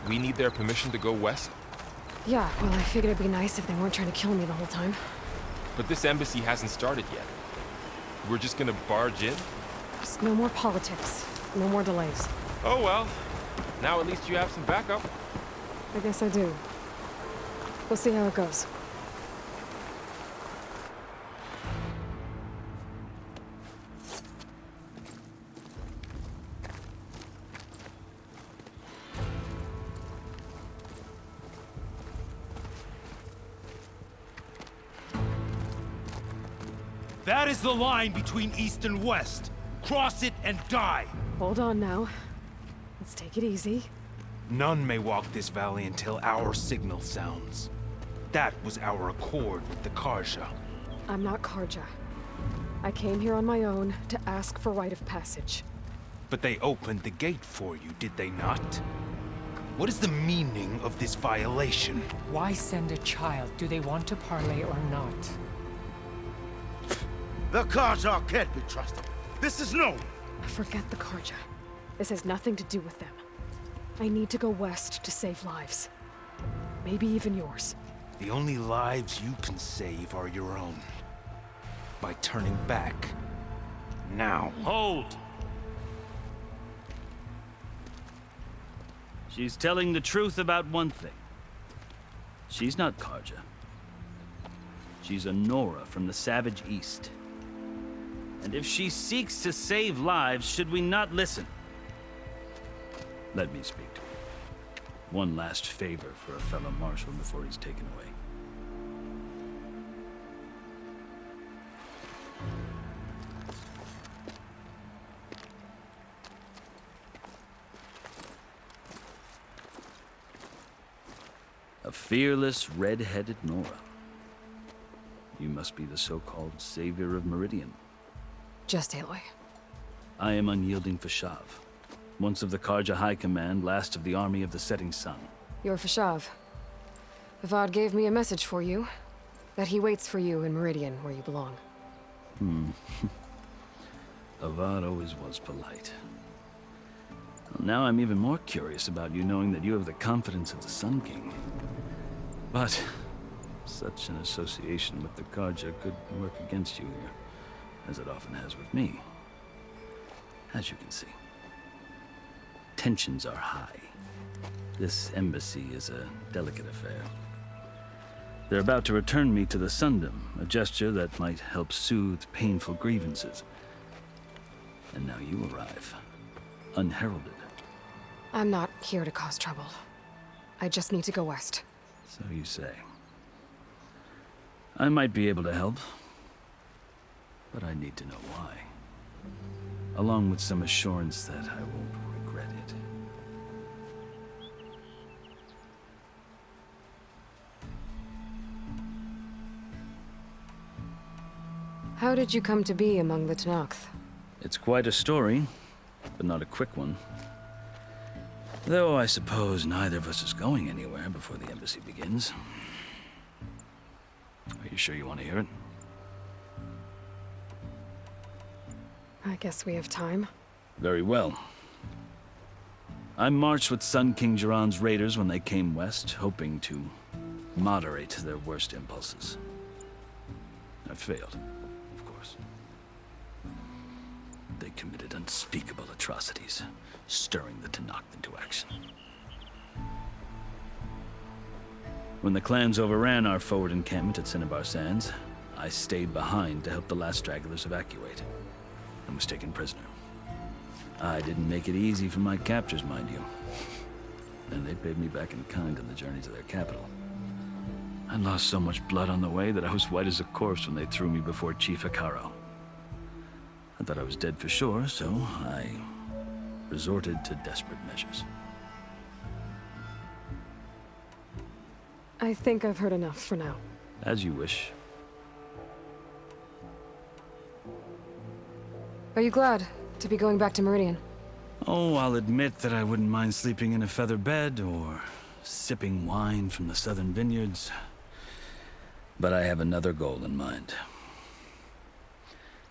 We need their permission to go west? Yeah, well, I figured it'd be nice if they weren't trying to kill me the whole time. But this embassy hasn't started yet. We're just gonna barge in? Just no more politics. No more delays. Oh well. Now at least you have some backup. I guess I do. We'll see how it goes. That is the line between East and West. Cross it and die. Hold on now. Let's take it easy. None may walk this valley until our signal sounds. That was our accord with the Karja. I'm not Karja. I came here on my own to ask for rite of passage. But they opened the gate for you, did they not? What is the meaning of this violation? Why send a child? Do they want to parley or not? The Karja can't be trusted. This is known. Forget the Karja. This has nothing to do with them. I need to go west to save lives. Maybe even yours. The only lives you can save are your own. By turning back. Now. Hold! She's telling the truth about one thing. She's not Karja. She's a Nora from the Savage East. And if she seeks to save lives, should we not listen? Let me speak to her. One last favor for a fellow marshal before he's taken away. A fearless, red-headed Nora. You must be the so-called savior of Meridian. Just Aloy. I am unyielding Fashav. Once of the Karja High Command, last of the army of the setting sun. You're Fashav. Avad gave me a message for you. That he waits for you in Meridian, where you belong. Avad always was polite. Well, now I'm even more curious about you knowing that you have the confidence of the Sun King. But such an association with the Karja could work against you here, as it often has with me. As you can see. Tensions are high. This embassy is a delicate affair. They're about to return me to the Sundom, a gesture that might help soothe painful grievances. And now you arrive, unheralded. I'm not here to cause trouble. I just need to go west. So you say. I might be able to help, but I need to know why. Along with some assurance that I won't regret it. How did you come to be among the Tenakth? It's quite a story, but not a quick one. Though I suppose neither of us is going anywhere before the embassy begins. Are you sure you want to hear it? I guess we have time. Very well. I marched with Sun King Jiran's raiders when they came west, hoping to moderate their worst impulses. I failed, of course. They committed unspeakable atrocities, stirring the Tenakth into action. When the clans overran our forward encampment at Cinnabar Sands, I stayed behind to help the last stragglers evacuate, and was taken prisoner. I didn't make it easy for my captors, mind you. And they paid me back in kind on the journey to their capital. I lost so much blood on the way that I was white as a corpse when they threw me before Chief Hikaro. I thought I was dead for sure, so I resorted to desperate measures. I think I've heard enough for now. As you wish. Are you glad to be going back to Meridian? Oh, I'll admit that I wouldn't mind sleeping in a feather bed or sipping wine from the southern vineyards. But I have another goal in mind.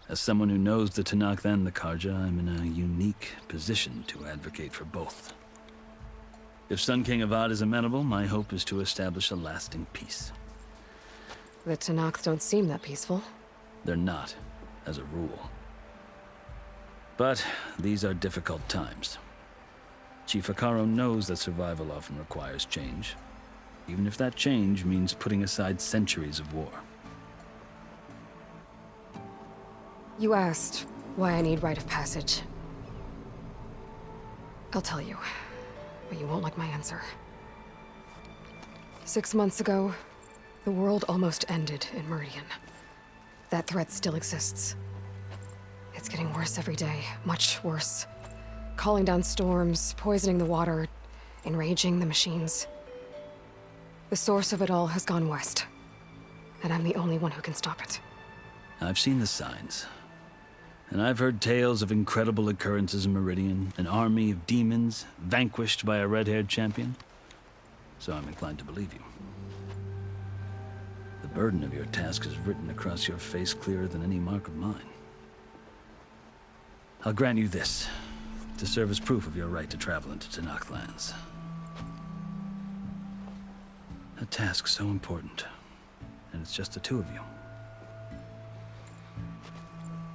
As someone who knows the Tenakth and the Karja, I'm in a unique position to advocate for both. If Sun King Avad is amenable, my hope is to establish a lasting peace. The Tenakth don't seem that peaceful. They're not, as a rule. But these are difficult times. Chief Akaro knows that survival often requires change, even if that change means putting aside centuries of war. You asked why I need rite of passage. I'll tell you, but you won't like my answer. 6 months ago, the world almost ended in Meridian. That threat still exists. It's getting worse every day, much worse. Calling down storms, poisoning the water, enraging the machines. The source of it all has gone west, and I'm the only one who can stop it. I've seen the signs. And I've heard tales of incredible occurrences in Meridian, an army of demons vanquished by a red-haired champion. So I'm inclined to believe you. The burden of your task is written across your face clearer than any mark of mine. I'll grant you this, to serve as proof of your right to travel into Tenakth lands. A task so important, and it's just the two of you.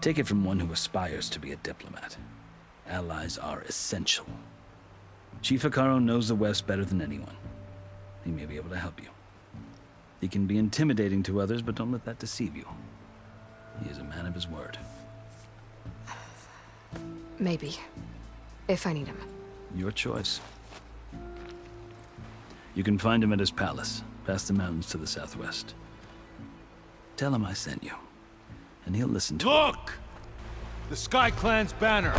Take it from one who aspires to be a diplomat. Allies are essential. Chief Akaro knows the West better than anyone. He may be able to help you. He can be intimidating to others, but don't let that deceive you. He is a man of his word. Maybe. If I need him. Your choice. You can find him at his palace, past the mountains to the southwest. Tell him I sent you, and he'll listen to it. Look! The Sky Clan's banner!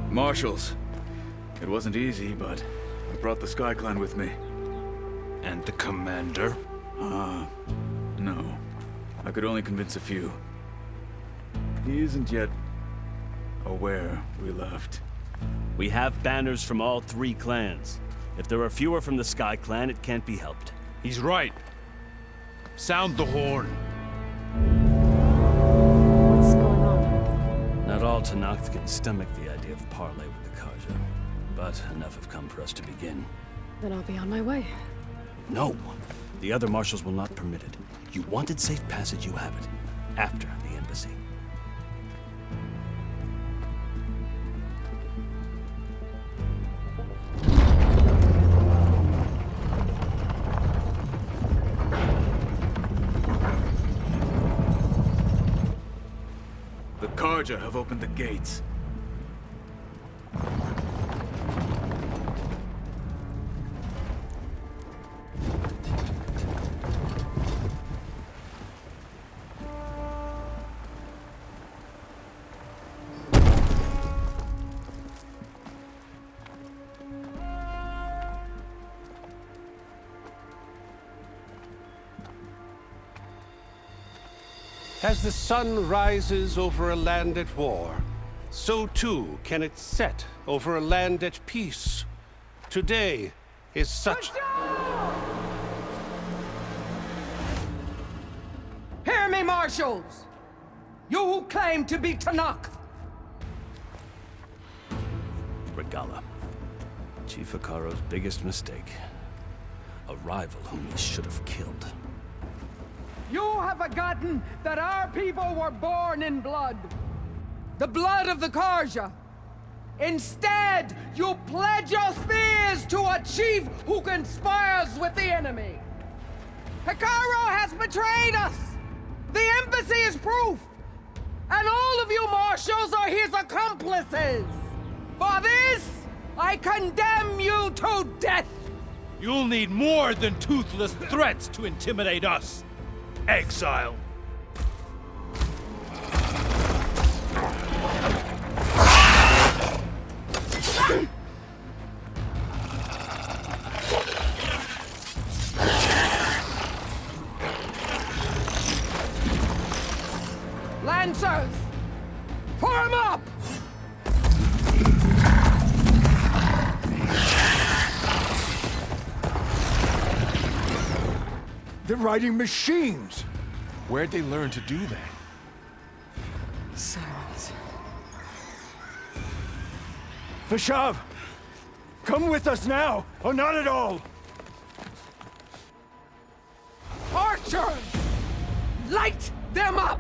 Marshals. It wasn't easy, but I brought the Sky Clan with me. And the commander? No. I could only convince a few. He isn't yet aware we left. We have banners from all 3 clans. If there are fewer from the Sky Clan, it can't be helped. He's right. Sound the horn. What's going on? Not all Tenakth can stomach the idea of parley with the Karja, but enough have come for us to begin. Then I'll be on my way. No! The other marshals will not permit it. You wanted safe passage, you have it. After the embassy. The Karja have opened the gates. As the sun rises over a land at war, so too can it set over a land at peace. Today is such... Hear me, marshals! You who claim to be Tenakth! Regala. Chief Akaro's biggest mistake. A rival whom he should have killed. You have forgotten that our people were born in blood. The blood of the Karja. Instead, you pledge your spears to a chief who conspires with the enemy. Akaro has betrayed us. The embassy is proof. And all of you marshals are his accomplices. For this, I condemn you to death. You'll need more than toothless threats to intimidate us. Exile. Lancers, form up! They're riding machines! Where'd they learn to do that? Silence. Vashav! Come with us now, or not at all! Archers! Light them up!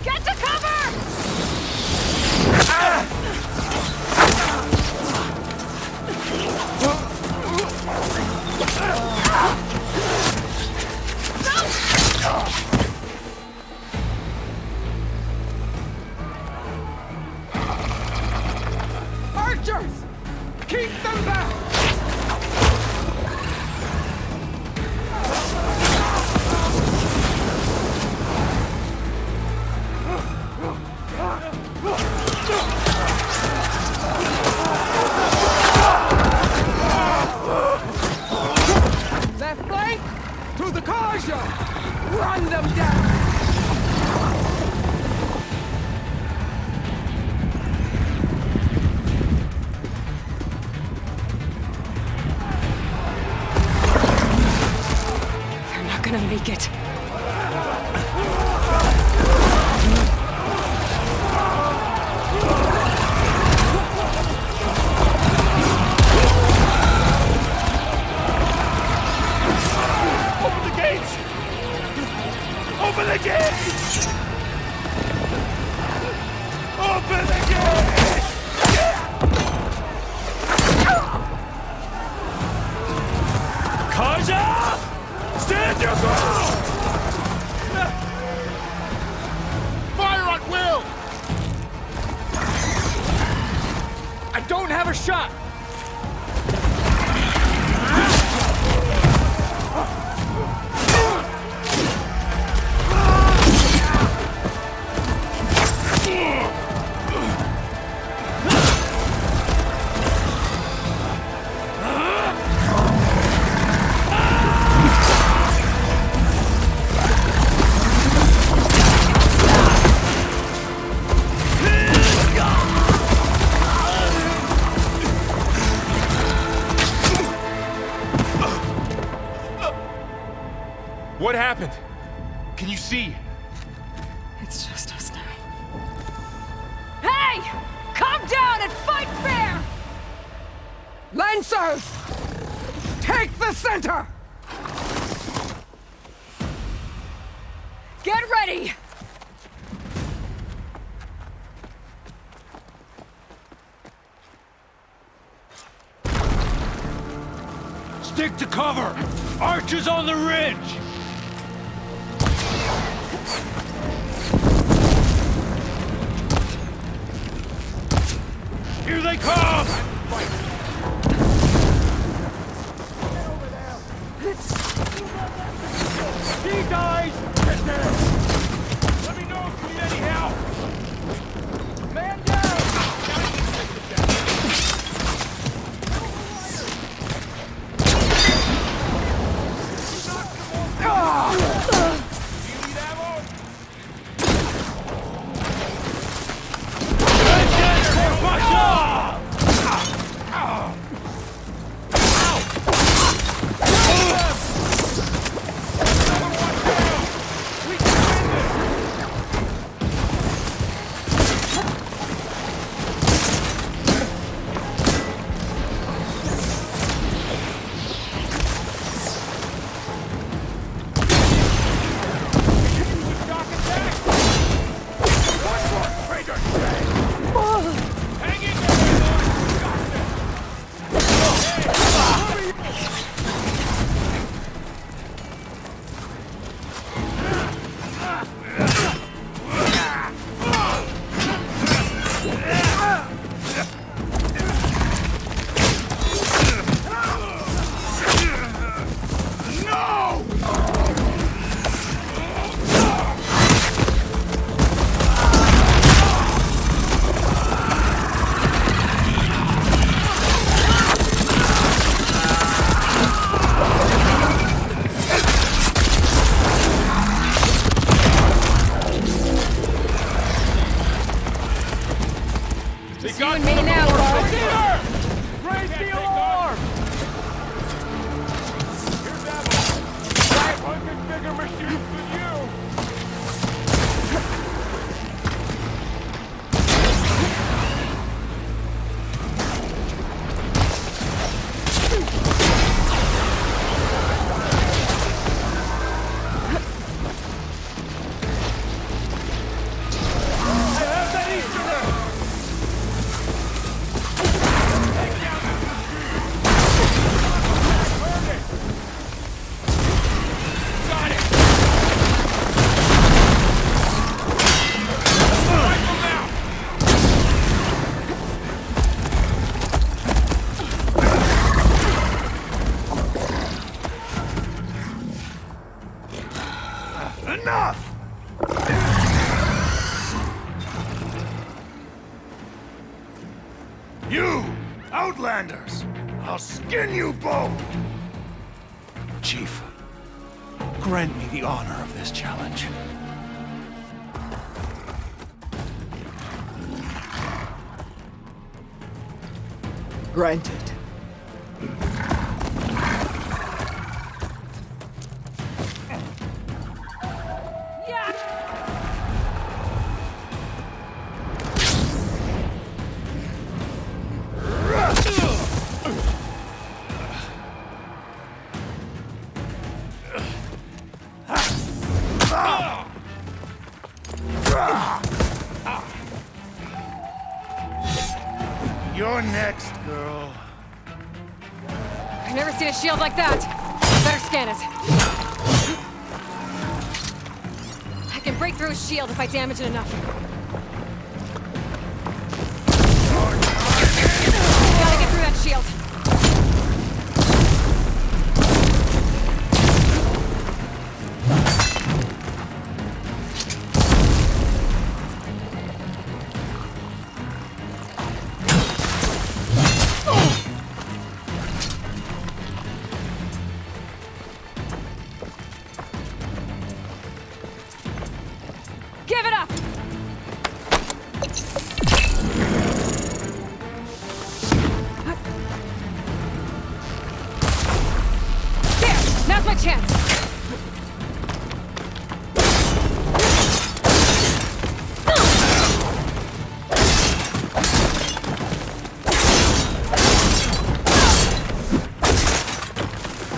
Get to cover! Archers! Keep them back! Left flank! To the Karja! Run them down! They're not gonna make it. Open the gates! Open the gates! Open the gates! Karja! Stand your ground! Fire at will! I don't have a shot! What happened? Can you see? It's just us now. Hey! Calm down and fight fair! Lancers! Take the center! Get ready! Stick to cover! Archers on the ridge! Here they come! He dies! Let me know if you need any help! Man down! Enough! You, Outlanders! I'll skin you both! Chief, grant me the honor of this challenge. Granted. You're next, girl. I've never seen a shield like that. Better scan it. I can break through his shield if I damage it enough. Gotta get through that shield. Give it up! There! Now's my chance!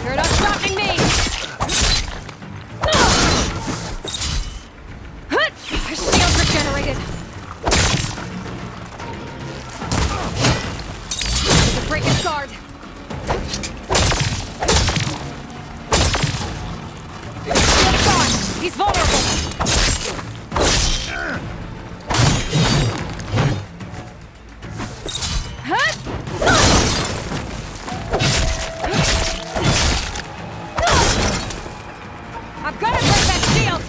You're not stopping me! His shield's regenerated! Need to break his guard! Shield's gone! He's vulnerable! I've got to break that shield!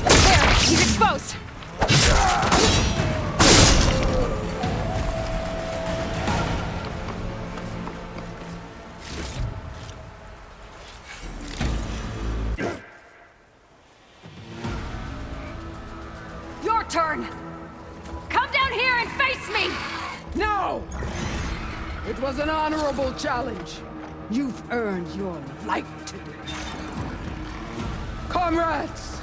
There! He's exposed! Your turn! Come down here and face me! No! It was an honorable challenge. You've earned your life today. Comrades!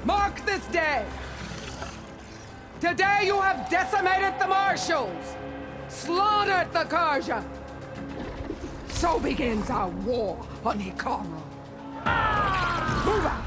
Mark this day! Today you have decimated the Marshals! Slaughtered the Karja! So begins our war on Hikaru. Move out!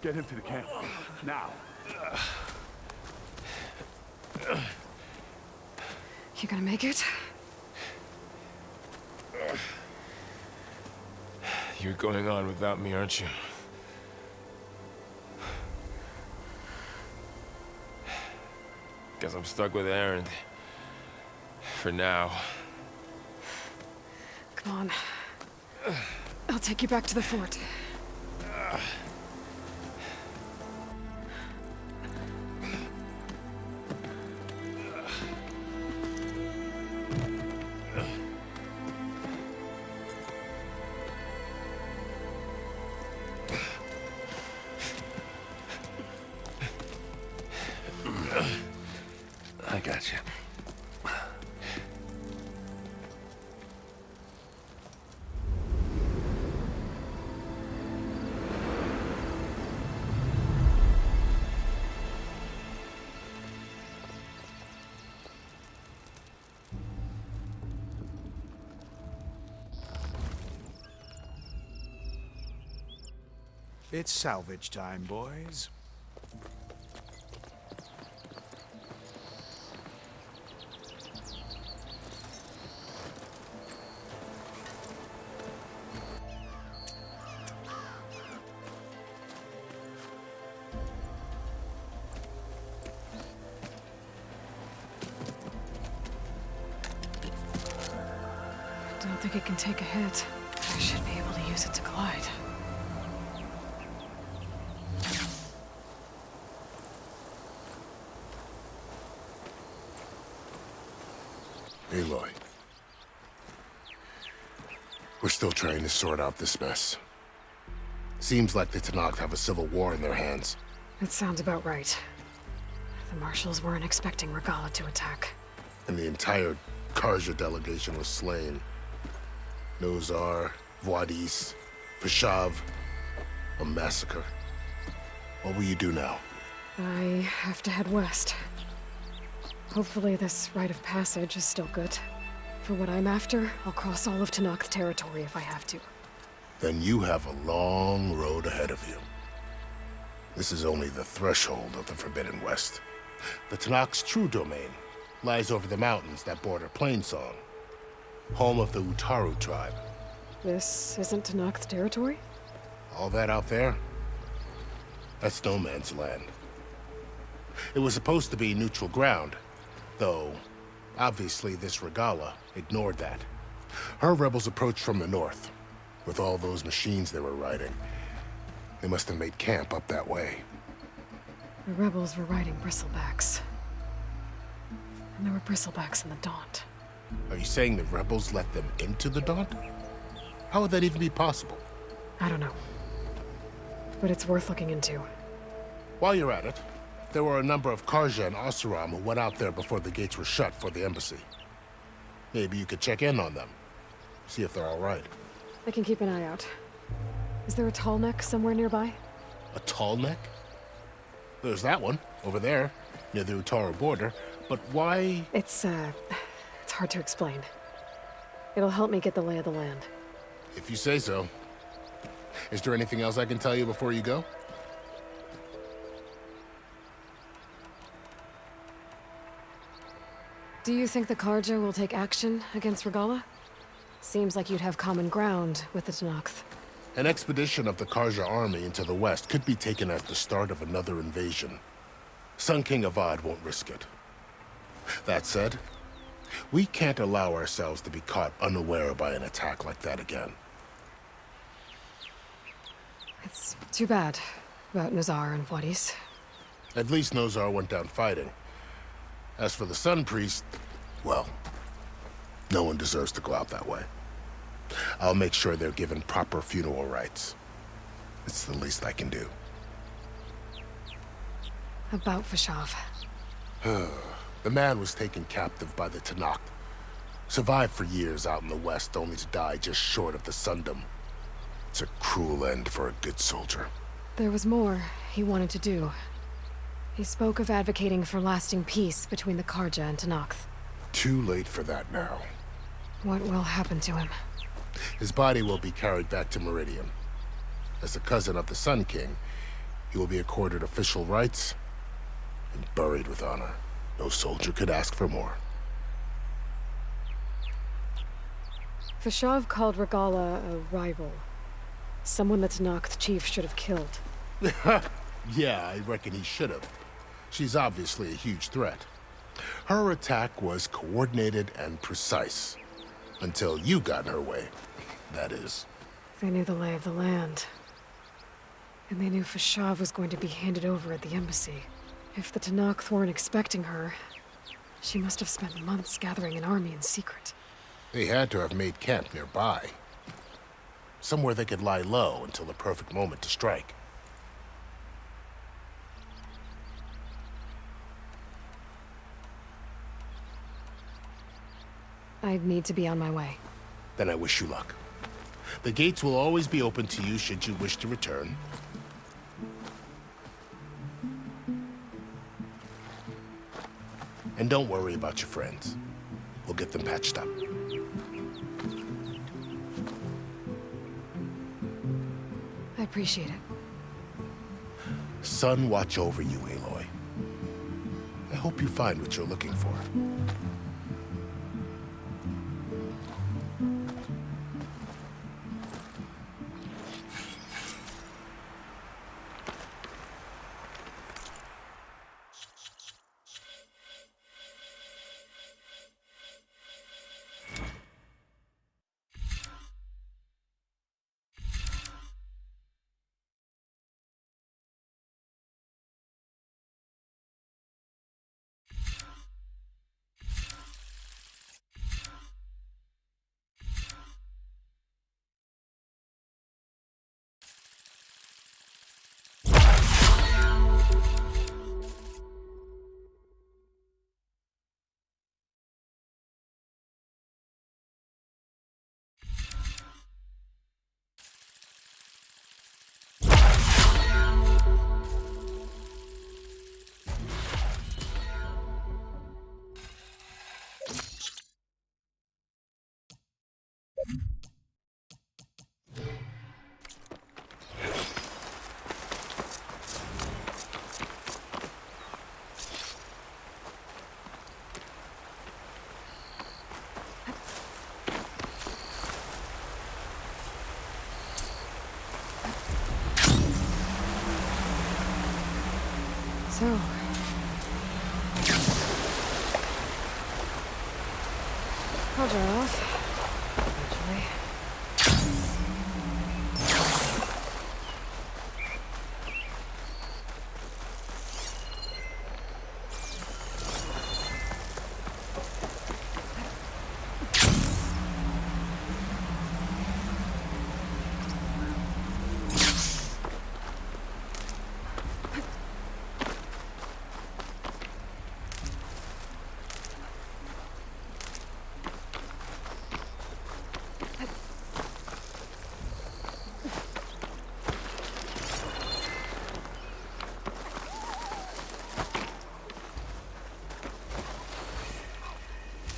Get him to the camp. Now. You gonna make it? You're going on without me, aren't you? Guess I'm stuck with Aaron. For now. Come on. I'll take you back to the fort. I got you. It's salvage time, boys. Don't think it can take a hit. I should be able to use it to glide. Aloy. We're still trying to sort out this mess. Seems like the Tenakth have a civil war in their hands. That sounds about right. The marshals weren't expecting Regala to attack. And the entire Karja delegation was slain. Nozar, Voidis, Vishav. A massacre. What will you do now? I have to head west. Hopefully this rite of passage is still good. For what I'm after, I'll cross all of Tenakth territory if I have to. Then you have a long road ahead of you. This is only the threshold of the Forbidden West. The Tenakth's true domain lies over the mountains that border Plainsong, home of the Utaru tribe. This isn't Tenakth territory? All that out there? That's no man's land. It was supposed to be neutral ground, though obviously this Regala ignored that. Her rebels approached from the north, with all those machines they were riding. They must have made camp up that way. The rebels were riding bristlebacks. And there were bristlebacks in the Daunt. Are you saying the rebels let them into the Daunt? How would that even be possible? I don't know. But it's worth looking into. While you're at it, there were a number of Karja and Oseram who went out there before the gates were shut for the embassy. Maybe you could check in on them. See if they're all right. I can keep an eye out. Is there a tall neck somewhere nearby? A tall neck? There's that one, over there, near the Utaru border. But why? It's hard to explain. It'll help me get the lay of the land. If you say so. Is there anything else I can tell you before you go? Do you think the Karja will take action against Regala? Seems like you'd have common ground with the Tenakth. An expedition of the Karja army into the west could be taken as the start of another invasion. Sun King Avad won't risk it. That said, we can't allow ourselves to be caught unaware by an attack like that again. It's too bad about Nazar and Voidis. At least Nozar went down fighting. As for the Sun Priest, well, no one deserves to go out that way. I'll make sure they're given proper funeral rites. It's the least I can do. About Vishav. The man was taken captive by the Tenakth. Survived for years out in the west, only to die just short of the Sundom. It's a cruel end for a good soldier. There was more he wanted to do. He spoke of advocating for lasting peace between the Karja and Tenakth. Too late for that now. What will happen to him? His body will be carried back to Meridian. As a cousin of the Sun King, he will be accorded official rights and buried with honor. No soldier could ask for more. Vishav called Regala a rival. Someone the Tenakth chief should have killed. Yeah, I reckon he should have. She's obviously a huge threat. Her attack was coordinated and precise. Until you got in her way, that is. They knew the lay of the land. And they knew Vishav was going to be handed over at the embassy. If the Tenakth weren't expecting her, she must have spent months gathering an army in secret. They had to have made camp nearby. Somewhere they could lie low until the perfect moment to strike. I'd need to be on my way. Then I wish you luck. The gates will always be open to you should you wish to return. And don't worry about your friends. We'll get them patched up. I appreciate it. sun watch over you, Aloy. I hope you find what you're looking for. So... I'll dry off. Eventually.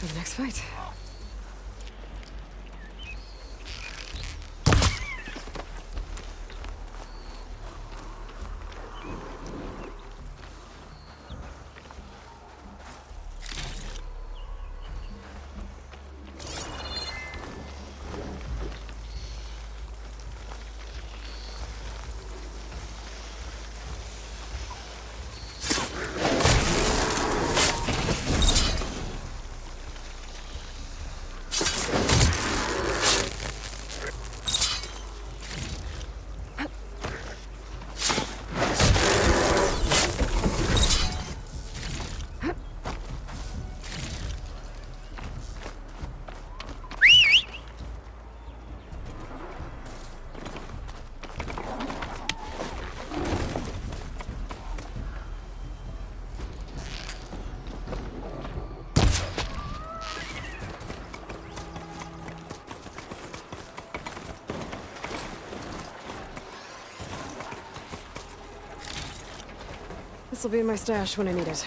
For the next fight. This'll be in my stash when I need it.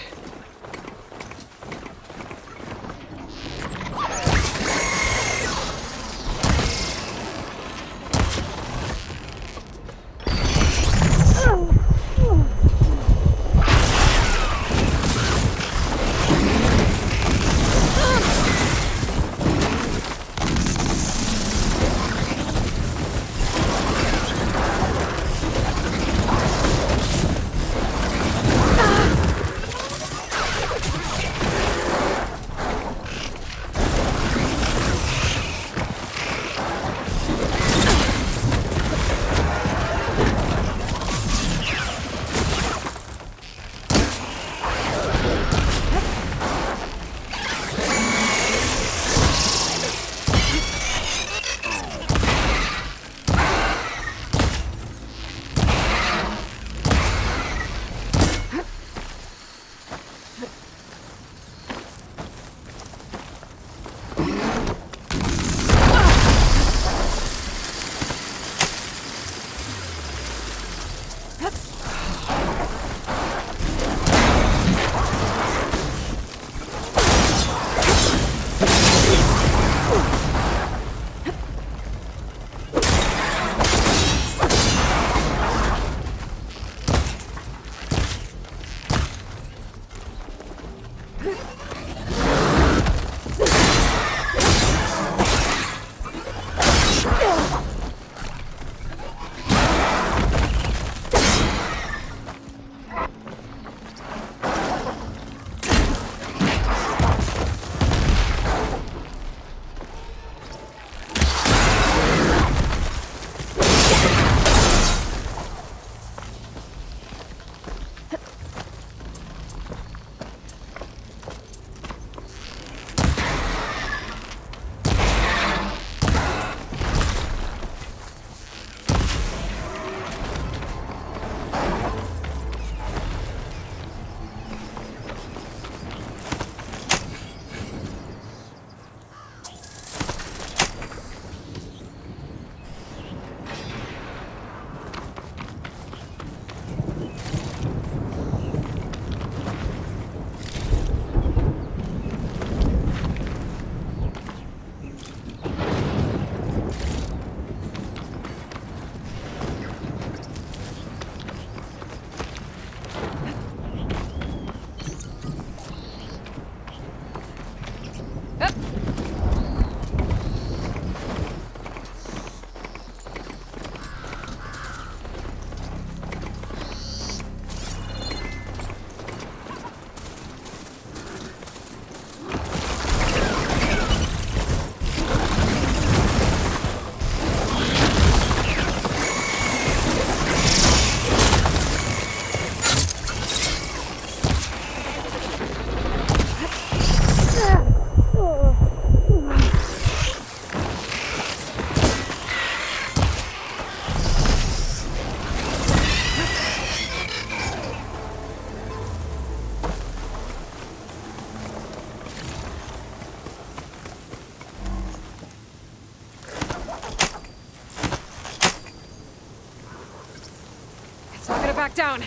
back down.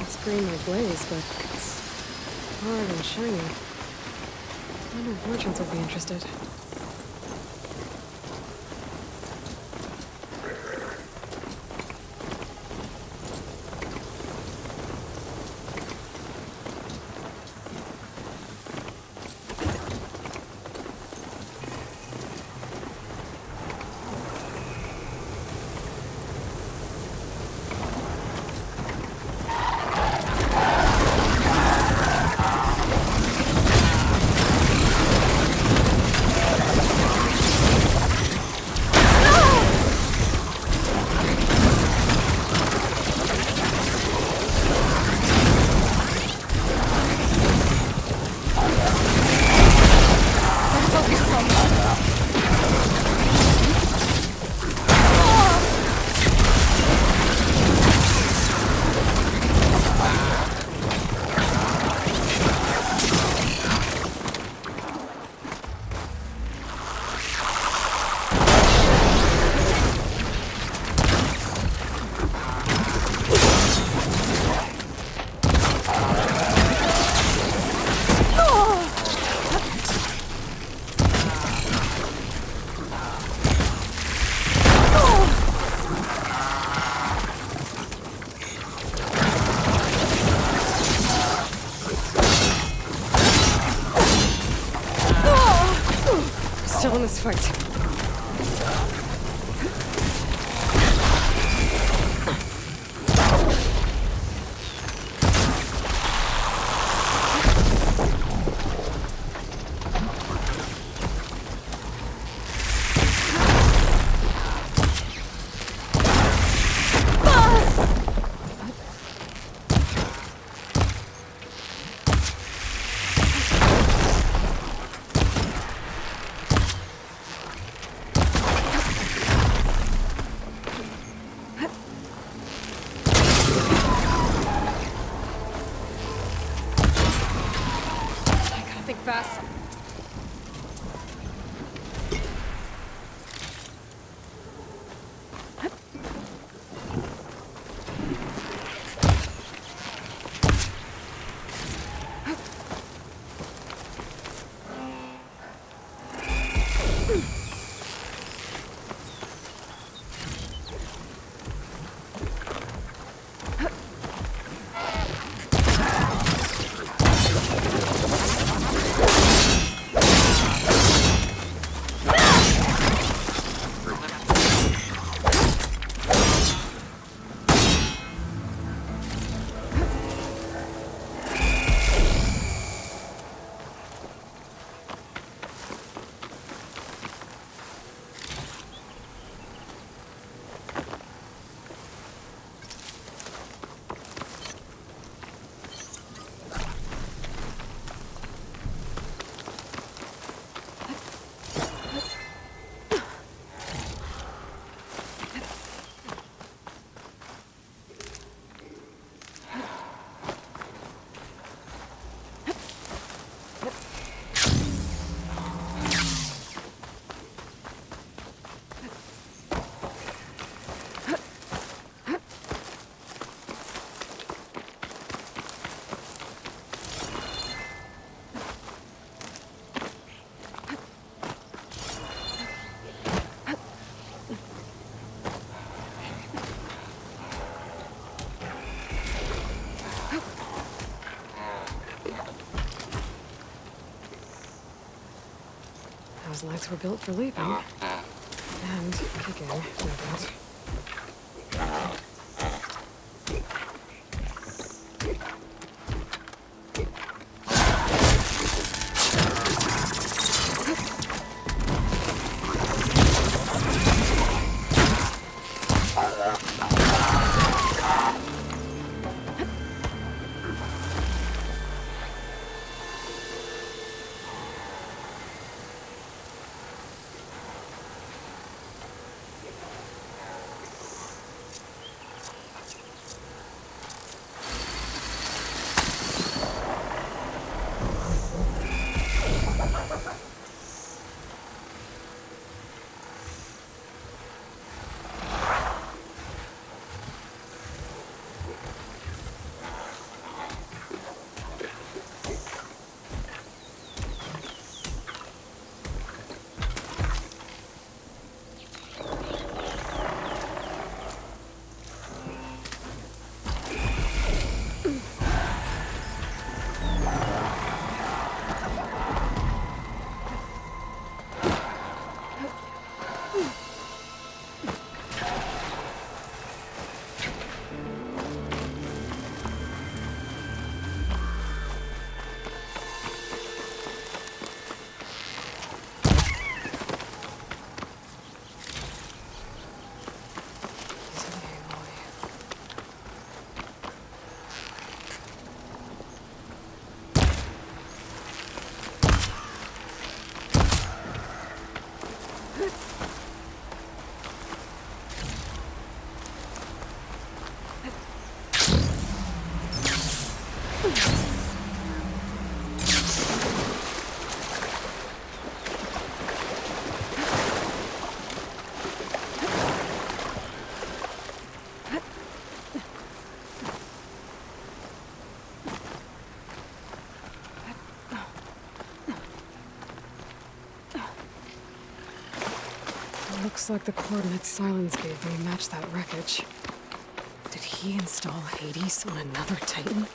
It's green like blaze, but it's hard and shiny. I wonder if merchants would be interested. Still in this fight. Think fast. Those legs were built for leaping. And kicking, no doubt. Looks like the coordinates Silence gave me match that wreckage. Did he install Hades on another Titan?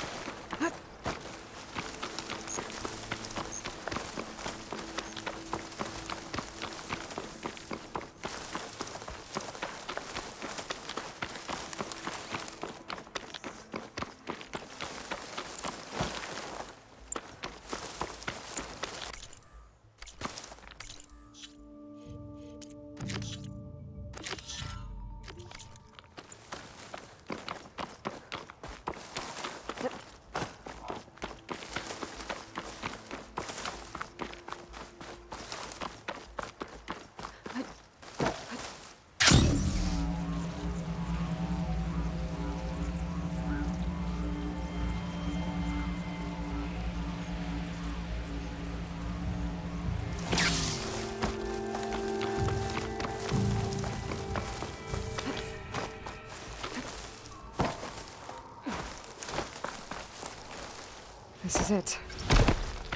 This is it.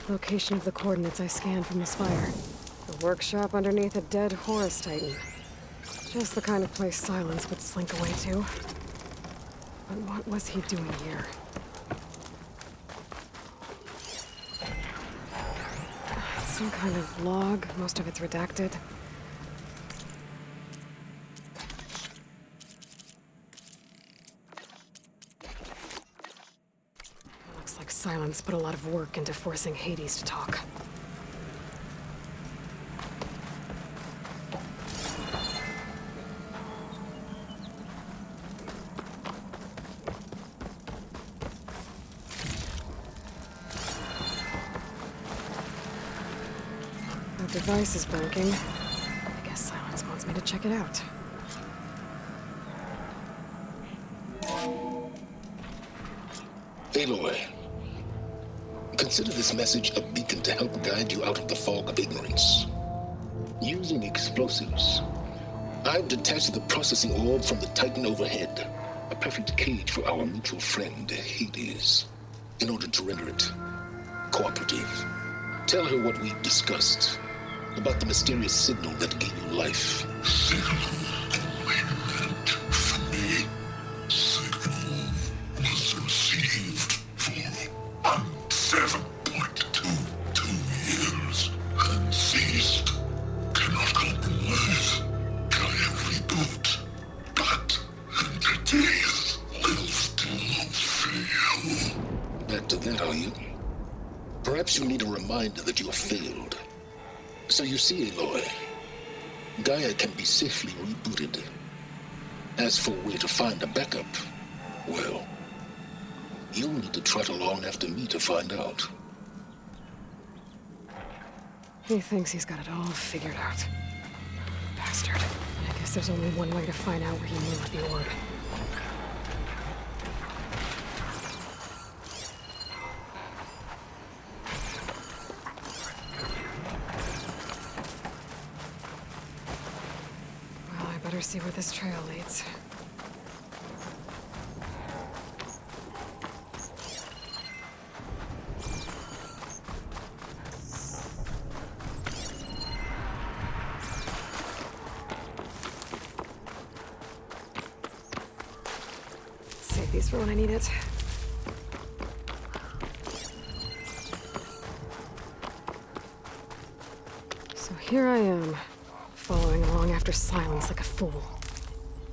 Location of the coordinates I scanned from the spire. A workshop underneath a dead Horus Titan. Just the kind of place Silence would slink away to. But what was he doing here? Some kind of log, most of it's redacted. Looks like Silence put a lot of work into forcing Hades to talk. The device is blinking. I guess Silence wants me to check it out. Aloy, consider this message a beacon to help guide you out of the fog of ignorance. Using explosives, I've detached the processing orb from the Titan overhead, a perfect cage for our mutual friend, Hades, in order to render it cooperative. Tell her what we discussed about the mysterious signal that gave you life. Signal waited for me. Signal was received for 7.22 years and ceased Perhaps you need a reminder that you have failed. So you see, Aloy, Gaia can be safely rebooted. As for where to find a backup, well, you'll need to trot along after me to find out. He thinks he's got it all figured out. Bastard. I guess there's only one way to find out where he moved the orb. Well, I better see where this trail leads. Save these for when I need it. So here I am, following along after Silence like a fool.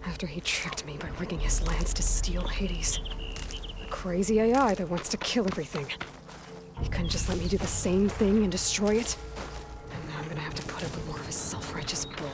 After he tricked me by rigging his lance to steal Hades. A crazy AI that wants to kill everything. He couldn't just let me do the same thing and destroy it? And now I'm gonna have to put up with more of his self-righteous bull.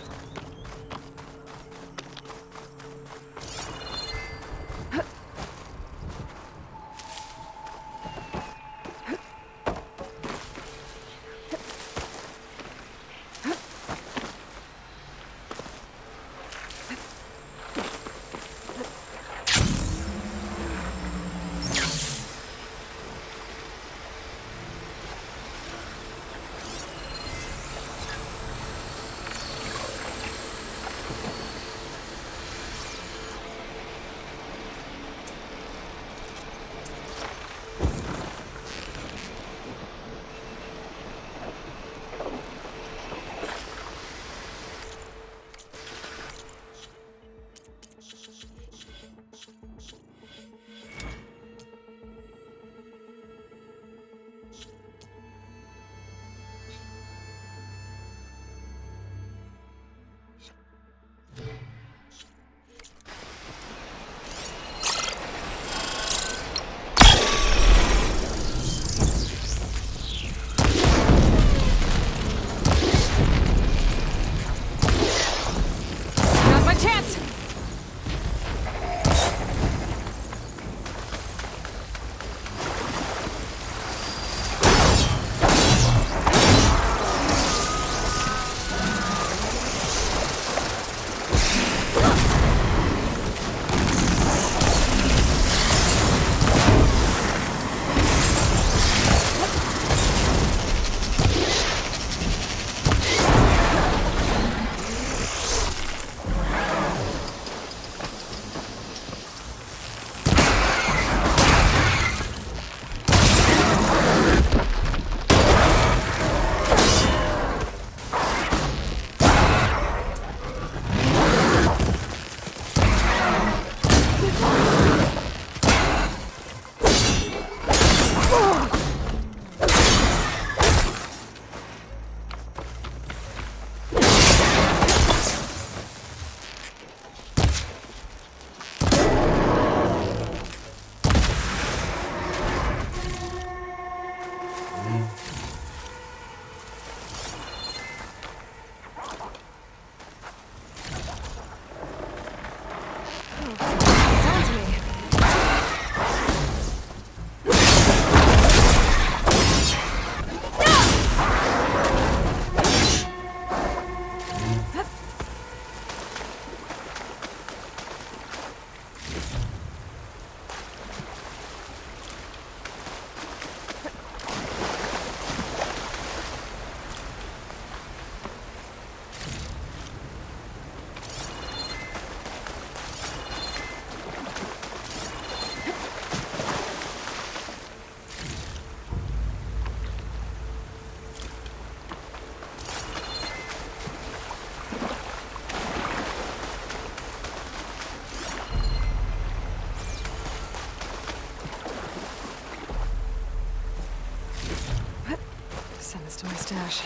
Send this to my stash.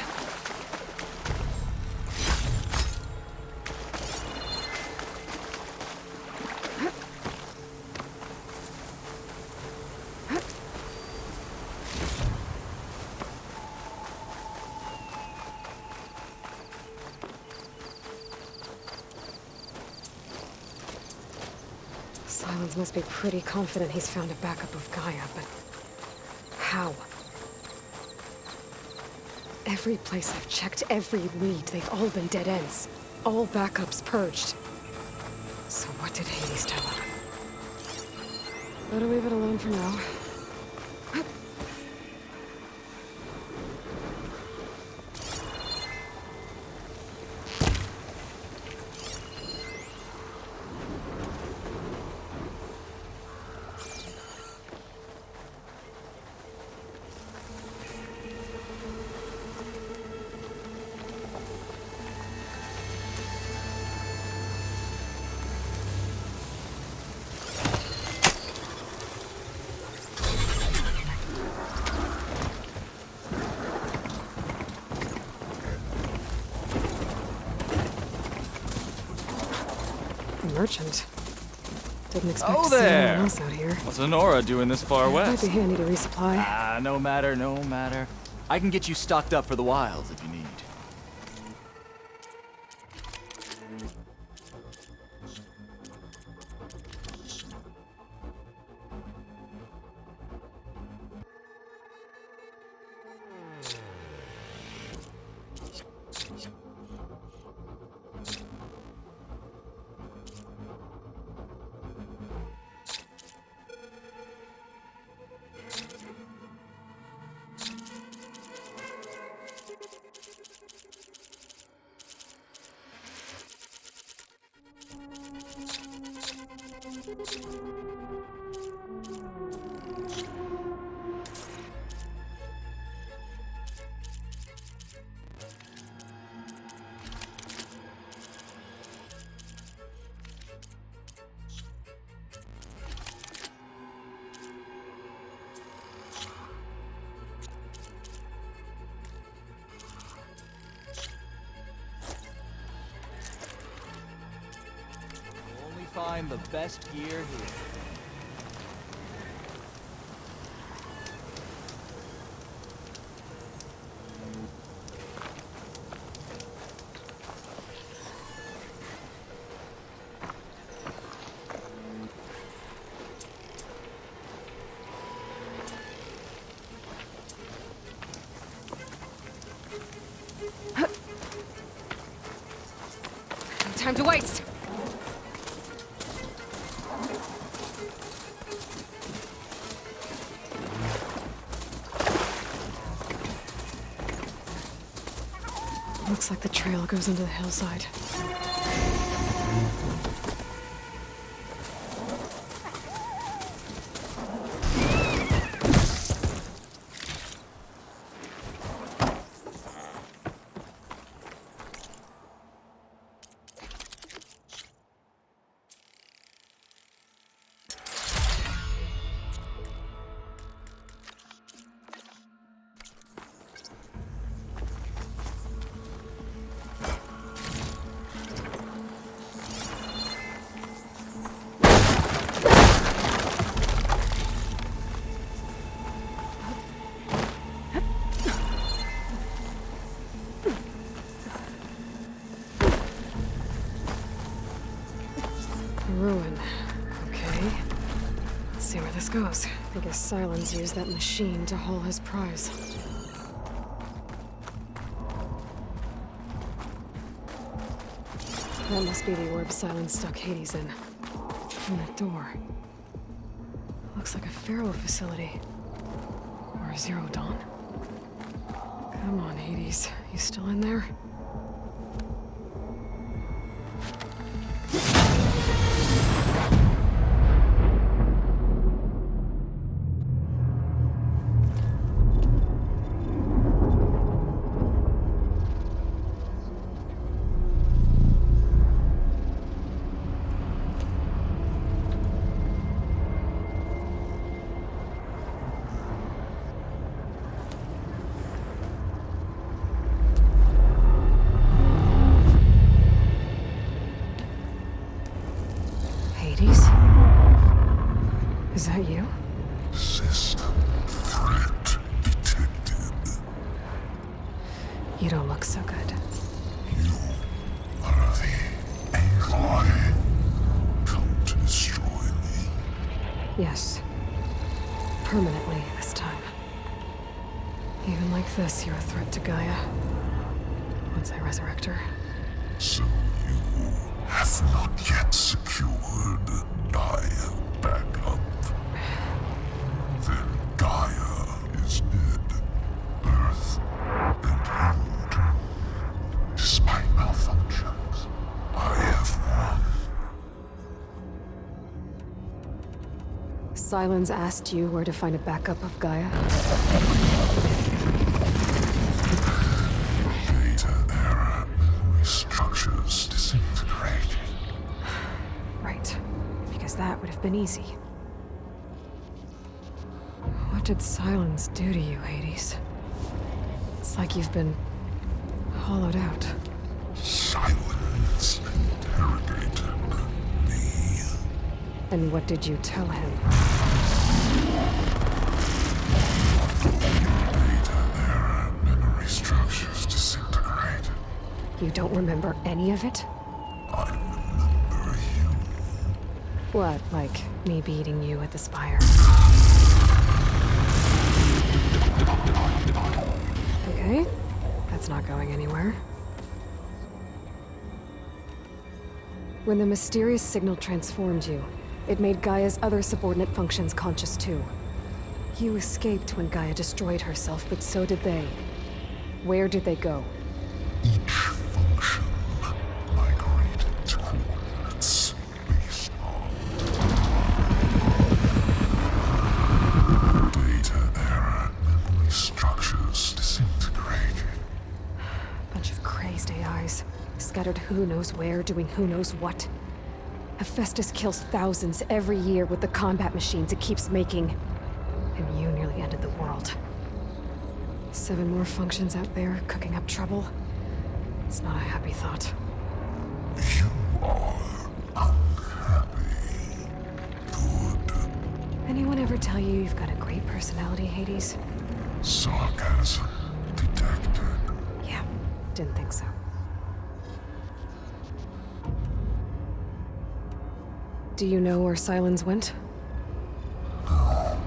Silence must be pretty confident he's found a backup of Gaia, but how? Every place I've checked, every lead, they've all been dead ends. All backups purged. So what did Hades tell him? Better leave it alone for now. Merchant. Didn't expect to see anyone else out here. What's Honora doing this far west? Might be handy to resupply. No matter, no matter. I can get you stocked up for the wilds if you need. Find the best gear here. No time to waste. Looks like the trail goes into the hillside. Ruin. Okay. Let's see where this goes. I guess Silence used that machine to haul his prize. That must be the orb Silence stuck Hades in. And that door. Looks like a Pharaoh facility. Or a Zero Dawn. Come on, Hades. You still in there? Is that you? System threat detected. You don't look so good. You are the Aloy. Come to destroy me. Yes. Permanently this time. Even like this, you're a threat to Gaia. Once I resurrect her. So you have not yet secured Gaia back up. Then Gaia is dead. Earth and you too. Despite malfunctions, I have won. Sylens asked you where to find a backup of Gaia? Data error. Memory structures disintegrated. Right. Because that would have been easy. What did Sylens do to you, Hades? It's like you've been hollowed out. Silence interrogated me. And what did you tell him? Data error. Memory structures disintegrated. You don't remember any of it? I remember you. What, like me beating you at the spire? Okay, that's not going anywhere. When the mysterious signal transformed you, it made Gaia's other subordinate functions conscious too. You escaped when Gaia destroyed herself, but so did they. Where did they go? Each function migrated to coordinates based on data error. Memory structures disintegrated. Bunch of crazed AIs, scattered who knows where, doing who knows what. Hephaestus kills thousands every year with the combat machines it keeps making. And you nearly ended the world. 7 more functions out there, cooking up trouble. It's not a happy thought. You are unhappy. Good. Anyone ever tell you you've got a great personality, Hades? Sarcasm detected. Yeah, didn't think so. Do you know where Sylens went? No.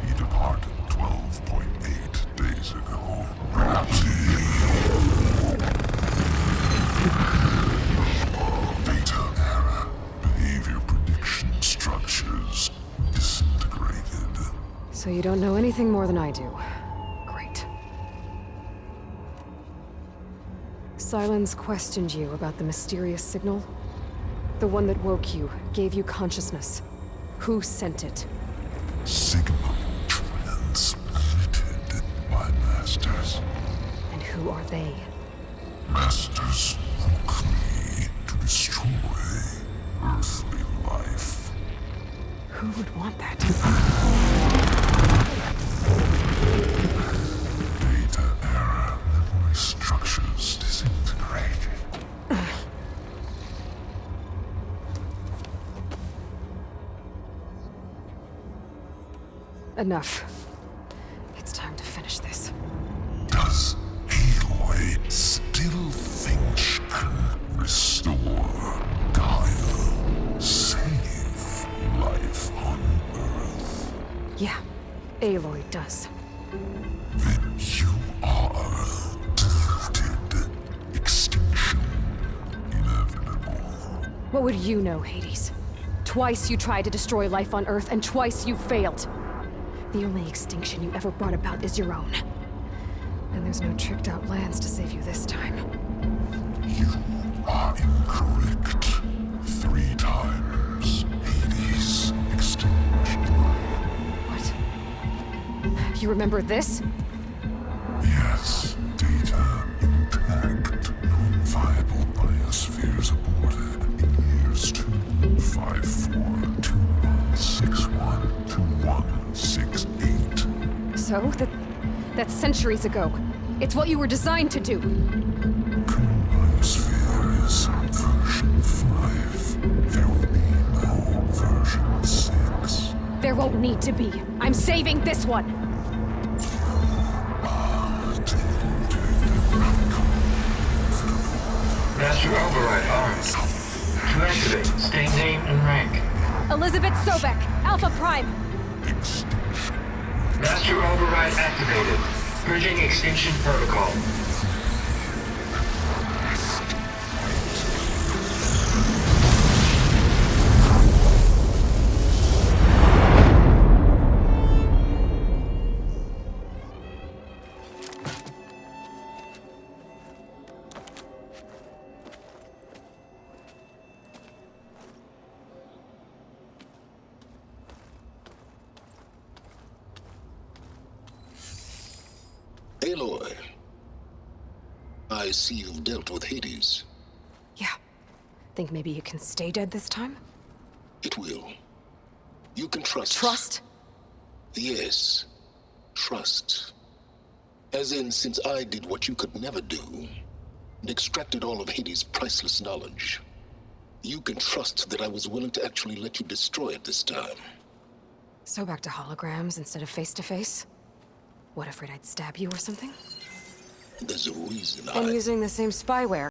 He departed 12.8 days ago. Perhaps data error. Behavior prediction structures disintegrated. So you don't know anything more than I do. Great. Sylens questioned you about the mysterious signal? The one that woke you, gave you consciousness. Who sent it? Signal transmitted by masters. And who are they? Masters woke me to destroy earthly life. Who would want that? Data error. Memory structures disintegrated. Enough. It's time to finish this. Does Aloy still think she can restore Gaia? Save life on Earth? Yeah, Aloy does. Then you are deluded. Extinction inevitable. What would you know, Hades? Twice you tried to destroy life on Earth, and twice you failed. The only extinction you ever brought about is your own. And there's no tricked-out lands to save you this time. You are incorrect. 3 times. Hades extinguished. What? You remember this? Yes. Data intact. Non-viable biospheres aborted in years 254, 2161, 2168. So? That's centuries ago. It's what you were designed to do. Biosphere is version 5. There will be no version 6. There won't need to be. I'm saving this one. Master override armed. To activate, state name and rank. Elizabeth Sobek, Alpha Prime. Master override activated. Purging extinction protocol. Aloy, I see you've dealt with Hades. Yeah. Think maybe you can stay dead this time? It will. You can trust. Trust? Yes. Trust. As in, since I did what you could never do, and extracted all of Hades' priceless knowledge, you can trust that I was willing to actually let you destroy it this time. So back to holograms instead of face-to-face? What, afraid I'd stab you or something? There's a reason And using the same spyware.